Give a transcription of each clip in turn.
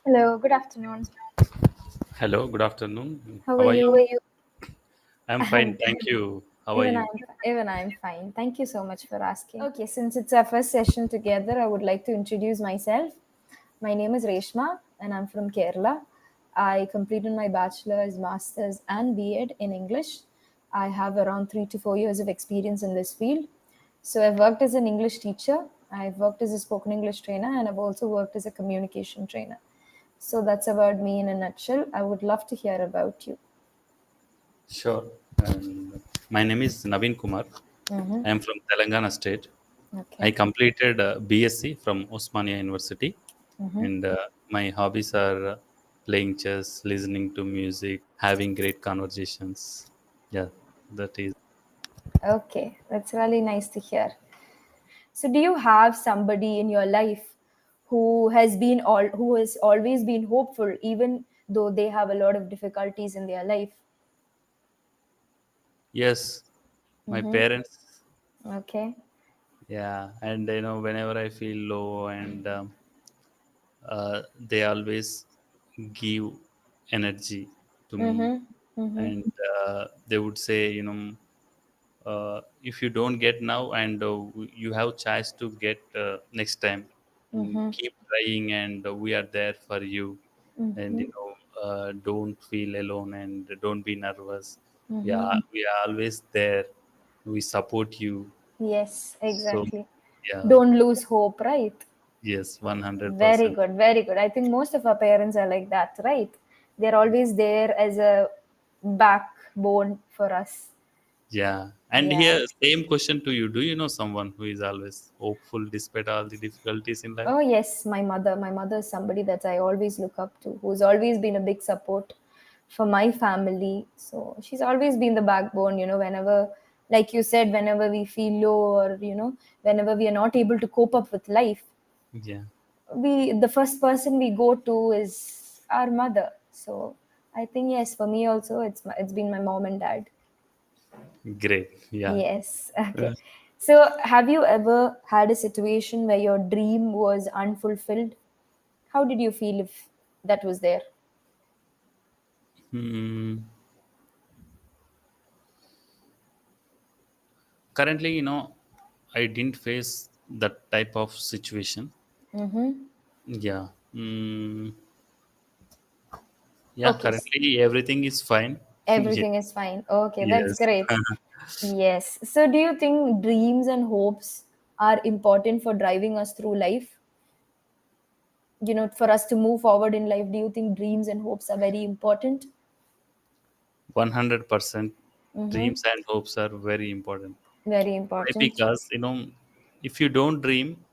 Hello, good afternoon. Hello, good afternoon. How are How are you? you? I'm fine, I'm thank you. How are even you? I'm even I'm fine. Thank you so much for asking. Okay, since it's our first session together, I would like to introduce myself. My name is Reshma and I'm from Kerala. I completed my bachelor's, master's and B.Ed in English. I have around 3 to 4 years of experience in this field. So I've worked as an English teacher, I've worked as a spoken English trainer, and I've also worked as a communication trainer. So that's about me in a nutshell. I would love to hear about you. Sure. And my name is Navin Kumar. Mm-hmm. I am from Telangana state. I Okay. completed BSc from Osmania University, Mm-hmm. and my hobbies are playing chess, listening to music, having great conversations. Yeah, that is. Okay, that's really nice to hear. So, do you have somebody in your life who has always been hopeful, even though they have a lot of difficulties in their life? Yes, my Mm-hmm. parents. Okay. Yeah, and whenever I feel low and they always give energy to me, Mm-hmm. Mm-hmm. and they would say, if you don't get now and you have chance to get next time, Mm-hmm. keep trying, and we are there for you, and Mm-hmm. don't feel alone and don't be nervous. Yeah, Mm-hmm. we are always there, we support you. Yes, So exactly. yeah, Don't lose hope, right? yes, Very 100%. good, very good. I think most of our parents are like that, right? They're always there as a backbone for us. Yeah. And Yeah. here, same question to you. Do you know someone who is always hopeful despite all the difficulties in life? Oh, yes, my mother. My mother is somebody that I always look up to, who's always been a big support for my family. So she's always been the backbone, whenever, like you said, whenever we feel low or, whenever we are not able to cope up with life, Yeah. the first person we go to is our mother. So I think, yes, for me also, it's been my mom and dad. Great. Yeah. Yes. Uh, Okay. So, have you ever had a situation where your dream was unfulfilled? How did you feel if that was there? hmm. Currently, I didn't face that type of situation. Mm-hmm. Yeah. Yeah. Okay. Currently, everything is fine. Yeah. Everything is fine. Okay, that's Yes. great. Yes. So, do you think dreams and hopes are important for driving us through life? For us to move forward in life, do you think dreams and hopes are very important? 100% Mm-hmm. dreams and hopes are very important. Very Why? important. Because if you don't dream,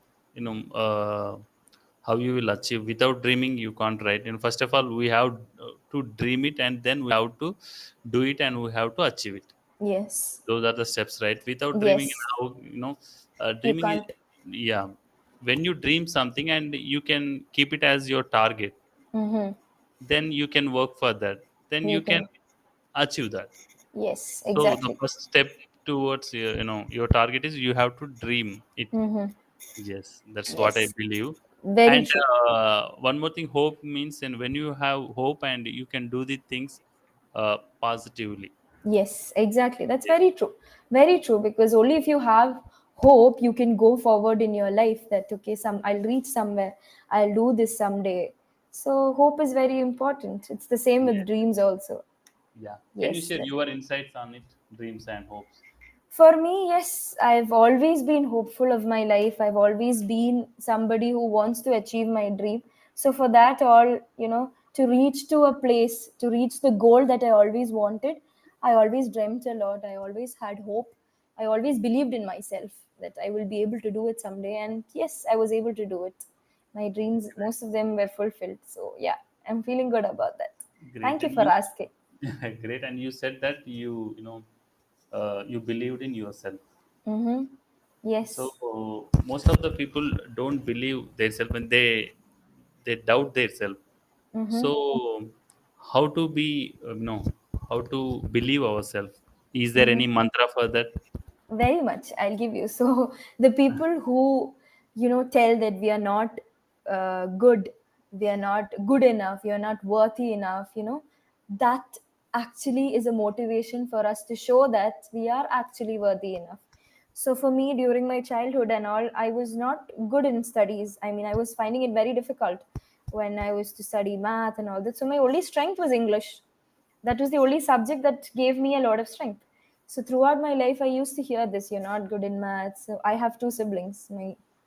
how you will achieve. Without dreaming, you can't write. And first of all, we have to dream it, and then we have to do it, and we have to achieve it. Yes. Those are the steps, right? Without dreaming, Yes. how You dreaming is, can't. yeah. When you dream something and you can keep it as your target, Mm-hmm. then you can work for that. Then You you can can. achieve that. Yes, So the exactly. first step towards your target is you have to dream it. Mm-hmm. Yes, that's what I Yes, believe. very And true. one more thing, hope means, and when you have hope and you can do the things positively. Yes, exactly. That's Yes, very true. Very true. Because only if you have hope, you can go forward in your life. That okay, I'll reach somewhere. I'll do this someday. So hope is very important. It's the same with yes, dreams also. yeah. Can you Yes. share your insights on it, dreams and hopes? For me, yes, I've always been hopeful of my life. I've always been somebody who wants to achieve my dream. So, for that, to reach to a place, to reach the goal that I always wanted, I always dreamt a lot. I always had hope. I always believed in myself that I will be able to do it someday. And yes, I was able to do it. My dreams, most of them were fulfilled. So, yeah, I'm feeling good about that. Great. Thank you And for you, asking. great. And you said that you believed in yourself. Mm-hmm. So Yes. most of the people don't believe themselves, and they doubt themselves. Mm-hmm. So how to be how to believe ourselves? Is there Mm-hmm. any mantra for that? Very much, I'll give you. So the people who tell that we are not good, we are not good enough, you're not worthy enough, that actually is a motivation for us to show that we are actually worthy enough. So for me, during my childhood and all, I was not good in studies. I mean, I was finding it very difficult when I was to study math and all that. So my only strength was English. That was the only subject that gave me a lot of strength. So throughout my life, I used to hear this: "You're not good in maths." So I have two siblings.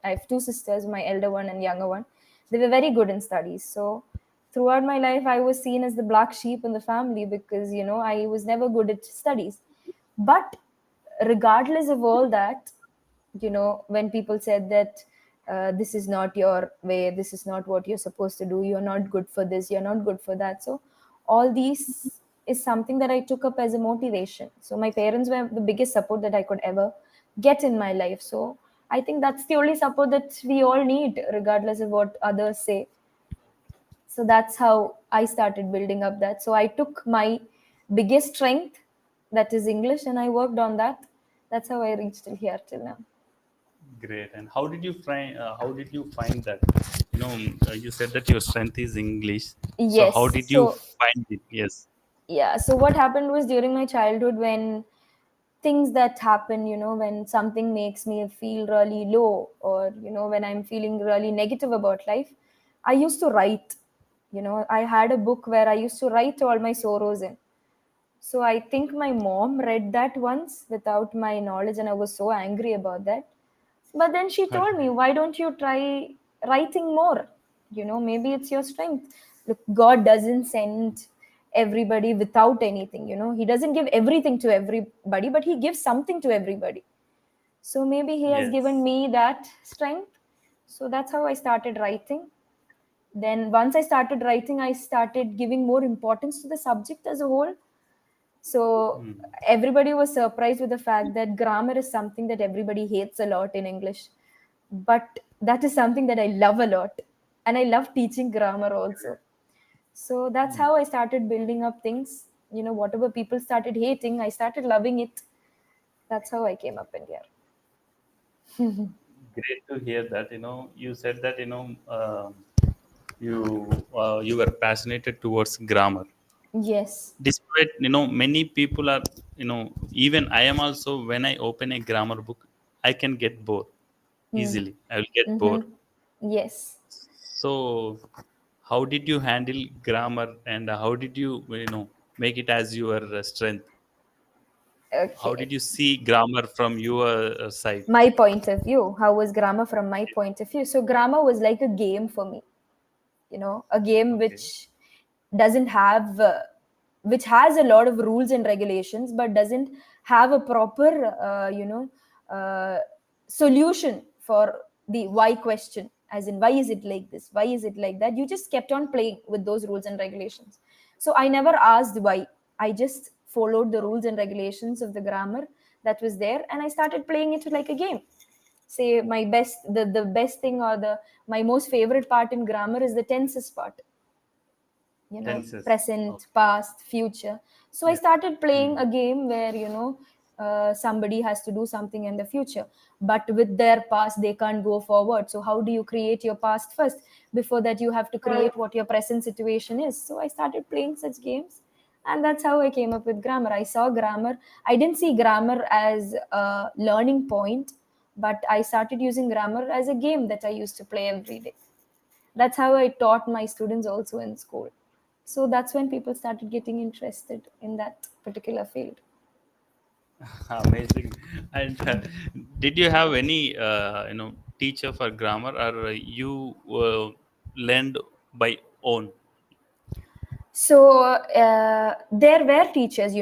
I have two sisters, my elder one and younger one. They were very good in studies. So throughout my life, I was seen as the black sheep in the family because I was never good at studies. But regardless of all that, when people said that this is not your way, this is not what you're supposed to do, you're not good for this, you're not good for that. So all these is something that I took up as a motivation. So my parents were the biggest support that I could ever get in my life. So I think that's the only support that we all need, regardless of what others say. So that's how I started building up that. So I took my biggest strength, that is English, and I worked on that. That's how I reached till here till now. Great. And how did you find? How did you find that? You said that your strength is English. So how Yes. did you So find it? Yes. yeah. So what happened was during my childhood, when things that happen, when something makes me feel really low, or when I'm feeling really negative about life, I used to write. I had a book where I used to write all my sorrows in. So I think my mom read that once without my knowledge, and I was so angry about that. But then she told me, why don't you try writing more? Maybe it's your strength. Look, God doesn't send everybody without anything. He doesn't give everything to everybody, but He gives something to everybody. So maybe He has given Yes. me that strength. So that's how I started writing. Then once I started writing, I started giving more importance to the subject as a whole. So Hmm. everybody was surprised with the fact that grammar is something that everybody hates a lot in English. But that is something that I love a lot. And I love teaching grammar also. So that's how I started building up things. Whatever people started hating, I started loving it. That's how I came up in here. Great to hear that. You said that you you were passionate towards grammar. Yes. Despite many people are even I am also, when I open a grammar book, I can get bored Mm. easily. I will get bored. Mm-hmm. Yes. So how did you handle grammar, and how did you make it as your strength? How Okay. did you see grammar from your side? My point of view. How was grammar from my point of view? So grammar was like a game for me. A game Okay. which doesn't have which has a lot of rules and regulations, but doesn't have a proper uh, solution for the why question, as in why is it like this, why is it like that. You just kept on playing with those rules and regulations. So I never asked why. I just followed the rules and regulations of the grammar that was there, and I started playing it like a game. Say my best the best thing, or the my most favorite part in grammar is the tenses part. Tenses. Present, Okay. past, future. So I Yes. started playing Hmm. a game where somebody has to do something in the future, but with their past they can't go forward. So how do you create your past first? Before that, you have to create what your present situation is. So I started playing such games, and that's how I came up with grammar. I saw grammar, I didn't see grammar as a learning point, but I started using grammar as a game that I used to play every day. That's how I taught my students also in school. So that's when people started getting interested in that particular field. Amazing. And did you have any teacher for grammar, or you learned by own? So there were teachers,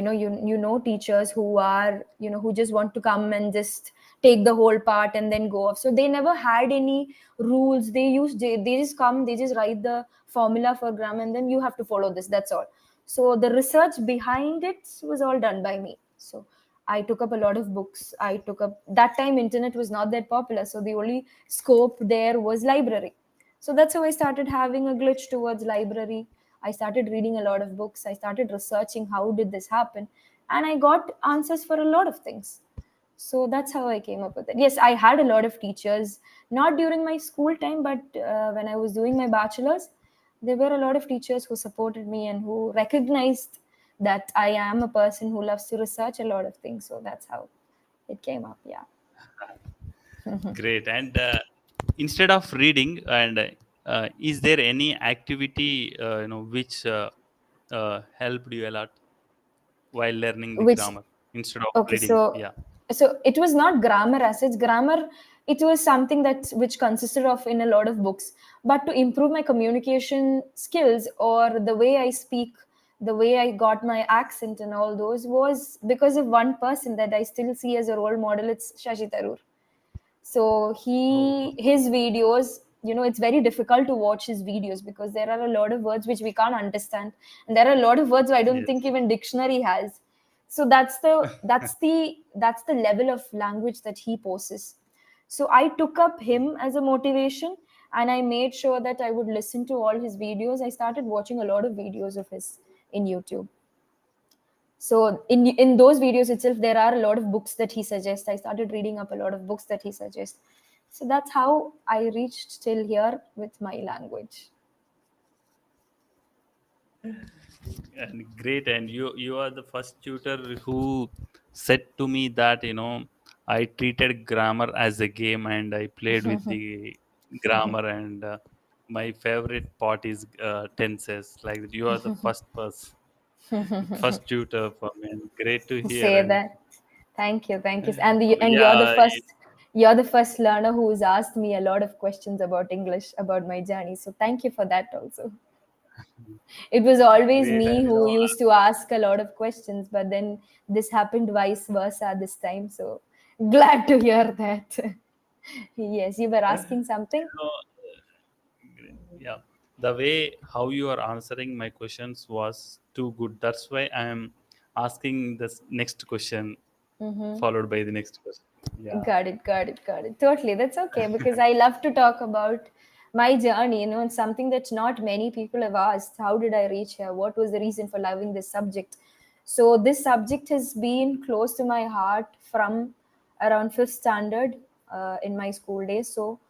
teachers who are, who just want to come and just take the whole part and then go off. So they never had any rules. They just come, they just write the formula for grammar, and then you have to follow this. That's all. So the research behind it was all done by me. So I took up a lot of books. I took up that time internet was not that popular, so the only scope there was library. So that's how I started having a glitch towards library. I started reading a lot of books. I started researching how did this happen, and I got answers for a lot of things. So that's how I came up with it. Yes, I had a lot of teachers, not during my school time, but when I was doing my bachelor's. there were a lot of teachers who supported me and who recognized that I am a person who loves to research a lot of things. So that's how it came up. Yeah. Great. And instead of reading, and is there any activity which helped you a lot while learning the Which, grammar instead of okay, reading? so Yeah. it was not grammar as such. Grammar, it was something that which consisted of in a lot of books. But to improve my communication skills or the way I speak, the way I got my accent and all those was because of one person that I still see as a role model. It's Shashi Tharoor. So Oh, his videos, it's very difficult to watch his videos because there are a lot of words which we can't understand, and there are a lot of words I don't think yes. even dictionary has. So that's the level of language that he possesses. So I took up him as a motivation, and I made sure that I would listen to all his videos. I started watching a lot of videos of his in YouTube. So in those videos itself, there are a lot of books that he suggests. I started reading up a lot of books that he suggests. So that's how I reached till here with my language. And great. And you are the first tutor who said to me that I treated grammar as a game and I played with the grammar, and my favorite part is tenses. Like that. You are the first person, first tutor for me, and great to hear. Say And that. Thank you, and you're the yeah, first learner who's asked me a lot of questions about English, about my journey. So thank you for that also. It was always great. me And who used to ask a lot of questions, but then this happened vice versa this time. So glad to hear that. Yes, you were asking something. know, yeah, the way how you are answering my questions was too good. That's why I am asking this next question followed by the next question. Yeah. Got it. Totally. That's okay because I love to talk about my journey. It's something that not many people have asked. How did I reach here? What was the reason for loving this subject? So, this subject has been close to my heart from around fifth standard in my school days. So,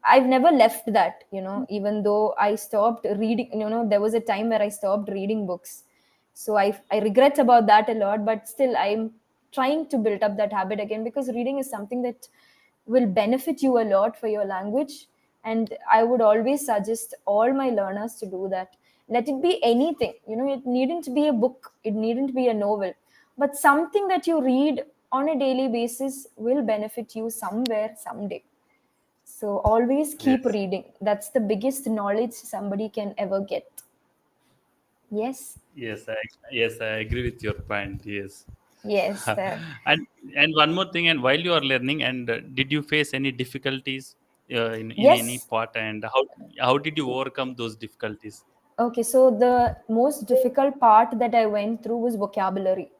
I've never left that, even though I stopped reading, there was a time where I stopped reading books. So I regret about that a lot, but still I'm trying to build up that habit again because reading is something that will benefit you a lot for your language. And I would always suggest all my learners to do that. Let it be anything, it needn't be a book, it needn't be a novel, but something that you read on a daily basis will benefit you somewhere, someday. So always keep Yes. reading. That's the biggest knowledge somebody can ever get. Yes. Yes, I agree with your point. Yes. Yes. and and one more thing. And while you are learning, and did you face any difficulties in any Yes. part, and how did you overcome those difficulties? Okay. So the most difficult part that I went through was vocabulary.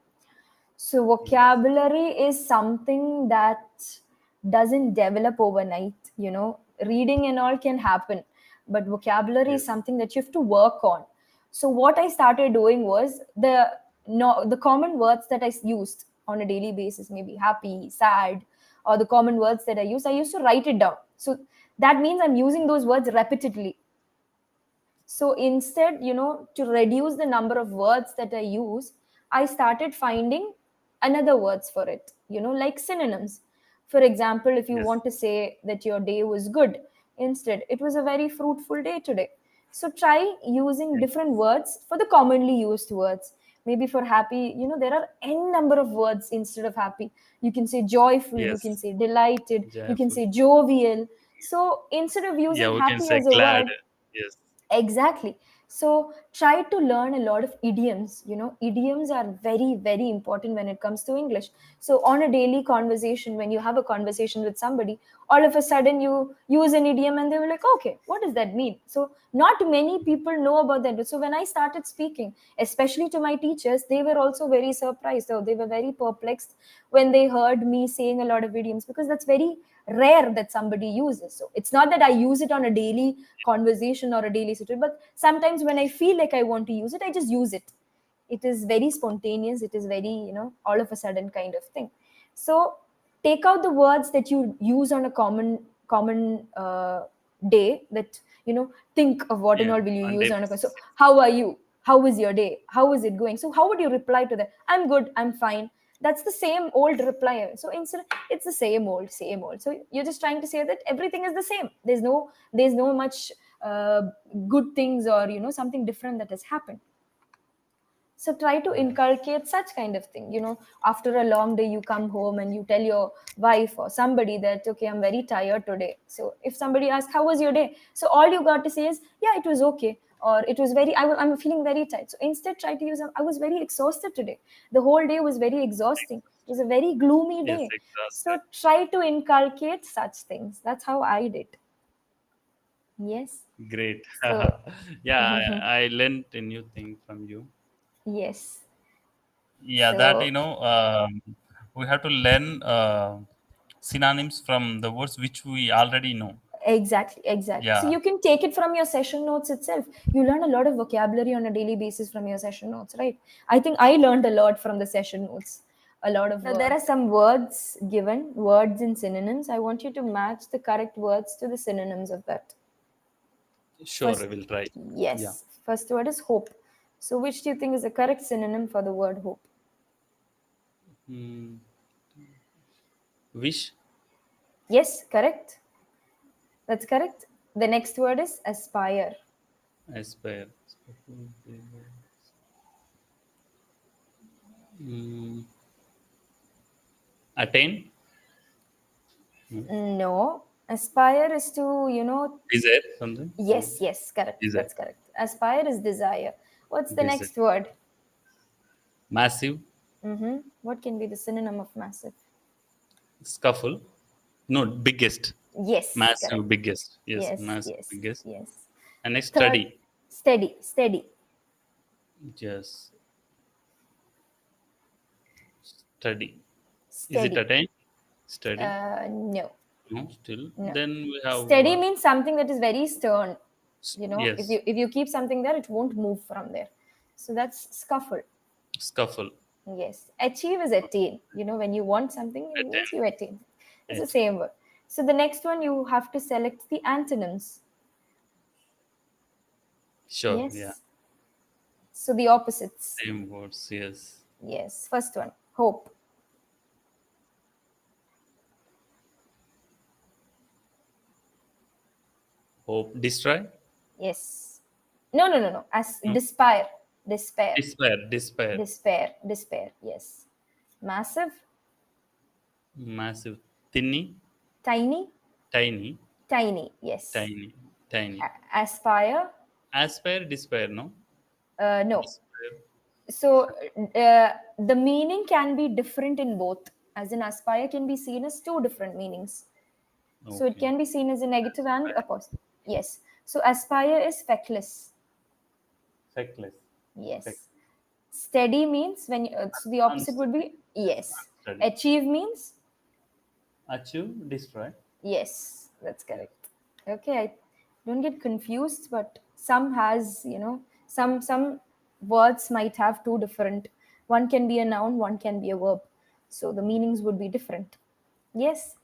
So Yes. vocabulary is something that doesn't develop overnight. Reading and all can happen, but vocabulary is Yes. something that you have to work on. So what I started doing was the common words that I used on a daily basis, maybe happy, sad, or the common words that I used to write it down. So that means I'm using those words repeatedly. So instead, to reduce the number of words that I use, I started finding another words for it, like synonyms. For example, if you Yes. want to say that your day was good, instead, it was a very fruitful day today. So try using Yes. different words for the commonly used words. Maybe for happy, there are n number of words instead of happy. You can say joyful, you can Yes. say delighted, you can Joyful. say jovial. So instead of Yeah, using we can happy say as a glad. word, Yes. exactly. So try to learn a lot of idioms. Idioms are very, very important when it comes to English. So on a daily conversation, when you have a conversation with somebody, all of a sudden you use an idiom and they were like, okay, what does that mean? So not many people know about that. So when I started speaking, especially to my teachers, they were also very surprised. So they were very perplexed when they heard me saying a lot of idioms because that's very rare that somebody uses. So it's not that I use it on a daily conversation or a daily situation, but sometimes when I feel like I want to use it, I just use it. It is very spontaneous, it is very, all of a sudden kind of thing. So take out the words that you use on a common day, that think of what and Yeah, all will you on use day on a question. basis. So how are you, how is your day, how is it going? So how would you reply to that? I'm good, I'm fine. That's the same old reply. So instead, it's the same old, same old. So you're just trying to say that everything is the same. There's no much uh, good things, or something different that has happened. So try to inculcate such kind of thing. After a long day, you come home and you tell your wife or somebody that, okay, I'm very tired today. So if somebody asks, how was your day? So all you got to say is, yeah, it was okay. Or it was I'm feeling very tired. So instead, try to use, I was very exhausted today. The whole day was very exhausting. It was a very gloomy Yes, day. So exhausted. try to inculcate such things. That's how I did. Yes. Great. So, Yeah, I learned a new thing from you. yes. Yeah, that So, we have to learn synonyms from the words which we already know. exactly. So Yeah, you can take it from your session notes itself. You learn a lot of vocabulary on a daily basis from your session notes, right? I think I learned a lot from the session notes. A lot of words. Now, there are some words given, words and synonyms. I want you to match the correct words to the synonyms of that. sure, I First, will try. Yeah. yes, first word is hope. So, which do you think is the correct synonym for the word hope? Hmm. Wish. Yes, correct. That's correct. The next word is aspire. Aspire. Hmm. Attain. No. No, aspire is to, Desire something. No. yes, correct. Desire. That's correct. Aspire is desire. What's the Desire. next word? Massive. What can be the synonym of massive? Scuffle. No, biggest. Yes, Massive, correct. biggest. Yes, Yes, massive, yes, biggest. yes. And next, Third, study. steady, steady, Yes, study. Is it steady. attain? Study. No, No, still. no. Then we have Steady means something that is very stern. If yes, you keep something there, it won't move from there. So that's scuffle. scuffle. Yes. Achieve is attain. When you want something, it means Attain. you attain. It's the It. same word. So the next one, you have to select the antonyms. Sure. Yeah. Yes. So the opposites. Same words. Yes. Yes. First one, hope. Hope. Destroy. Yes. No. As No. despair. Despair. Despair. Despair. Despair. Yes. Massive. Massive. Thinny. Tiny. Tiny. Tiny. Yes. Tiny. Tiny. Aspire. Aspire. Despair. No. No. Despair. So the meaning can be different in both. As in, aspire can be seen as two different meanings. So it Okay. can be seen as a negative and a Aspire. positive. Yes. So aspire is feckless. Feckless. Feck. Yes. Steady means so the opposite would Unsteady. be yes. Unsteady. Achieve means Achieve. Destroy. yes. That's Yes. correct. Okay, I don't get confused, but some has some words might have two different. One can be a noun, one can be a verb. So the meanings would be different. Yes.